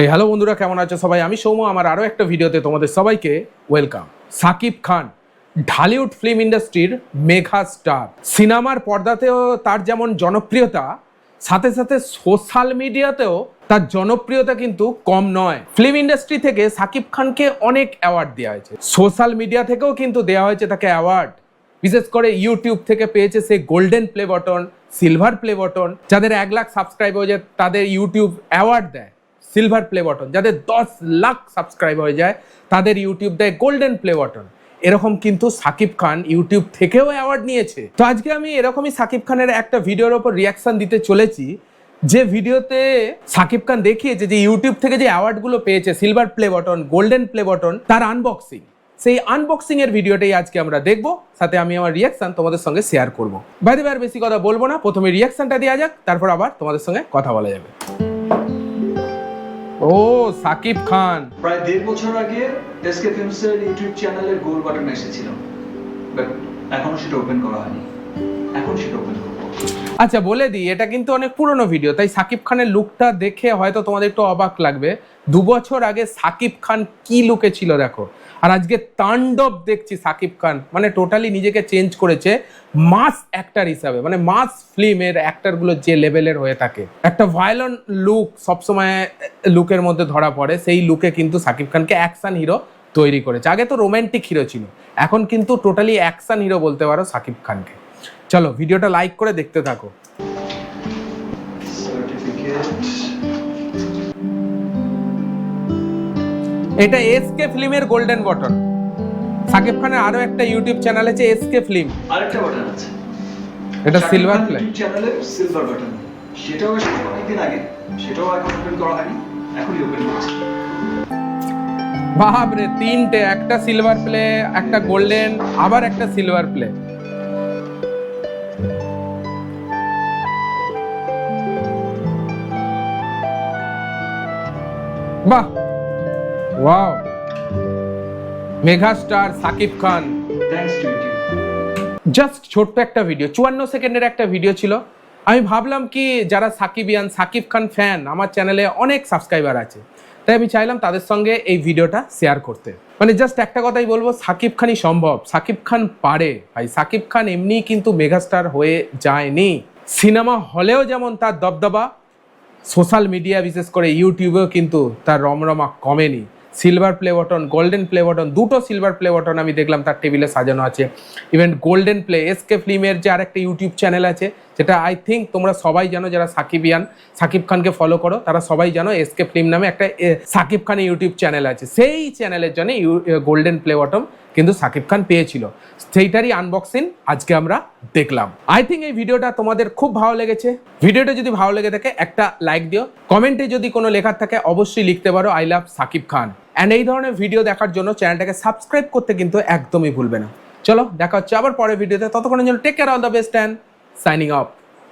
Hello বন্ধুরা, কেমন আছো সবাই? আমি সৌম্য, আমার আরও একটা ভিডিওতে তোমাদের সবাইকে ওয়েলকাম। সাকিব খান ঢালিউড ফিল্ম ইন্ডাস্ট্রির মেগা স্টার। সিনেমার পর্দাতেও তার যেমন জনপ্রিয়তা, সাথে সাথে সোশ্যাল মিডিয়াতেও তার জনপ্রিয়তা কিন্তু কম নয়। ফিল্ম ইন্ডাস্ট্রি থেকে সাকিব খানকে অনেক অ্যাওয়ার্ড দেওয়া হয়েছে, সোশ্যাল মিডিয়া থেকেও কিন্তু দেওয়া হয়েছে তাকে অ্যাওয়ার্ড। বিশেষ করে ইউটিউব থেকে পেয়েছে সে golden play button, silver play button. যাদের 1 লাখ সাবস্ক্রাইব হয়ে যায় তাদের ইউটিউব অ্যাওয়ার্ড দেয় সিলভার প্লে বাটন, যাদের 10 লাখ সাবস্ক্রাইব হয়ে যায় তাদের ইউটিউব দেয় গোল্ডেন প্লে বাটন। এরকম কিন্তু সাকিব খান ইউটিউব থেকেও অ্যাওয়ার্ড নিয়েছে। তো আজকে আমি এরকমই সাকিব খানের একটা ভিডিওর ওপর রিয়াকশন দিতে চলেছি, যে ভিডিওতে সাকিব খান দেখিয়েছে যে ইউটিউব থেকে যে অ্যাওয়ার্ডগুলো পেয়েছে, silver play button, golden play button, তার আনবক্সিং। সেই আনবক্সিং এর ভিডিওটাই আজকে আমরা দেখবো, সাথে আমি আমার রিয়াকশন তোমাদের সঙ্গে শেয়ার করবো। বাইরে আর বেশি কথা বলবো না, প্রথমে রিয়াকশনটা দেওয়া যাক, তারপর আবার তোমাদের সঙ্গে কথা বলা যাবে। ও সাকিব খান প্রায় 1.5 বছর আগে এসকে ফিল্মসের ইউটিউব চ্যানেলের গোল বাটন এসেছিল, বাট এখনো সেটা ওপেন করা হয়নি। এখন সেটা ওপেন করব। আচ্ছা বলে দিই, এটা কিন্তু অনেক পুরনো ভিডিও, তাই সাকিব খানের লুকটা দেখে হয়তো তোমাদের একটু অবাক লাগবে। 2 বছর আগে সাকিব খান কি লুকে ছিল দেখো, আর আজকে তাণ্ডব দেখছি সাকিব খান, মানে টোটালি নিজেকে চেঞ্জ করেছে মাস অ্যাক্টর হিসাবে। মানে মাস ফিল্মের অ্যাক্টরগুলো যে লেভেলের হয়ে থাকে, একটা ভায়োলেন্ট লুক সবসময় লুকের মধ্যে ধরা পড়ে, সেই লুকে কিন্তু সাকিব খানকে অ্যাকশন হিরো তৈরি করেছে। আগে তো রোমান্টিক হিরো ছিল, এখন কিন্তু টোটালি অ্যাকশন হিরো বলতে পারো সাকিব খানকে। চলো ভিডিওটা লাইক করে দেখতে থাকো। এটা এসকে ফিল্মের গোল্ডেন বাটন। সাকিব খানের আরো একটা ইউটিউব চ্যানেল আছে এসকে ফিল্ম, আরেকটা বাটন আছে, এটা সিলভার প্লে ইউটিউব চ্যানেলের সিলভার বাটন। সেটাও এসেছে অনেকদিন আগে, সেটাও এখন ওপেন করা হয়নি, এখনই ওপেন করছি। বাপরে, 3টে, একটা সিলভার প্লে, একটা গোল্ডেন, আবার একটা সিলভার প্লে। বাহ, wow, mega star Shakib Khan. Thanks to YouTube. Just ছোট্ট একটা ভিডিও, 54 সেকেন্ডের একটা ভিডিও ছিল। আমি ভাবলাম কি, যারা সাকিবিয়ান, সাকিব খান ফ্যান, আমার চ্যানেলে অনেক সাবস্ক্রাইবার আছে, তাই আমি চাইলাম তাদের সঙ্গে এই ভিডিওটা শেয়ার করতে। মানে জাস্ট একটা কথাই বলবো, সাকিব খানই সম্ভব, সাকিব খান পারে ভাই। সাকিব খান এমনি কিন্তু মেগাস্টার হয়ে যায়নি, সিনেমা হলেও যেমন তার দবদবা, সোশ্যাল মিডিয়া বিশেষ করে ইউটিউবেও কিন্তু তার রমরমা কমেনি। Silver play button, golden play button, 2টো সিলভার প্লে বাটন আমি দেখলাম তার টেবিলে সাজানো আছে। ইভেন গোল্ডেন প্লে, এসকে ফিল্মের যে আরেকটা ইউটিউব চ্যানেল আছে, যেটা আই থিঙ্ক তোমরা সবাই জানো, যারা সাকিবিয়ান, সাকিব খানকে ফলো করো, তারা সবাই জানো এসকে ফিল্ম নামে একটা সাকিব খানের ইউটিউব চ্যানেল আছে। সেই চ্যানেলের জন্য গোল্ডেন প্লে বাটন কিন্তু সাকিব খান পেয়েছিল, সেইটারই আনবক্সিং আজকে আমরা দেখলাম। আই থিঙ্ক এই ভিডিওটা তোমাদের খুব ভালো লেগেছে। ভিডিওটা যদি ভালো লেগে থাকে একটা লাইক দিও, কমেন্টে যদি কোনো লেখার থাকে অবশ্যই লিখতে পারো I love Shakib Khan. And এই ধরনের ভিডিও দেখার জন্য চ্যানেলটাকে সাবস্ক্রাইব করতে কিন্তু একদমই ভুলবে না। চলো দেখা হচ্ছে আবার পরের ভিডিওতে, ততক্ষণের জন্য take care, all the best and signing of.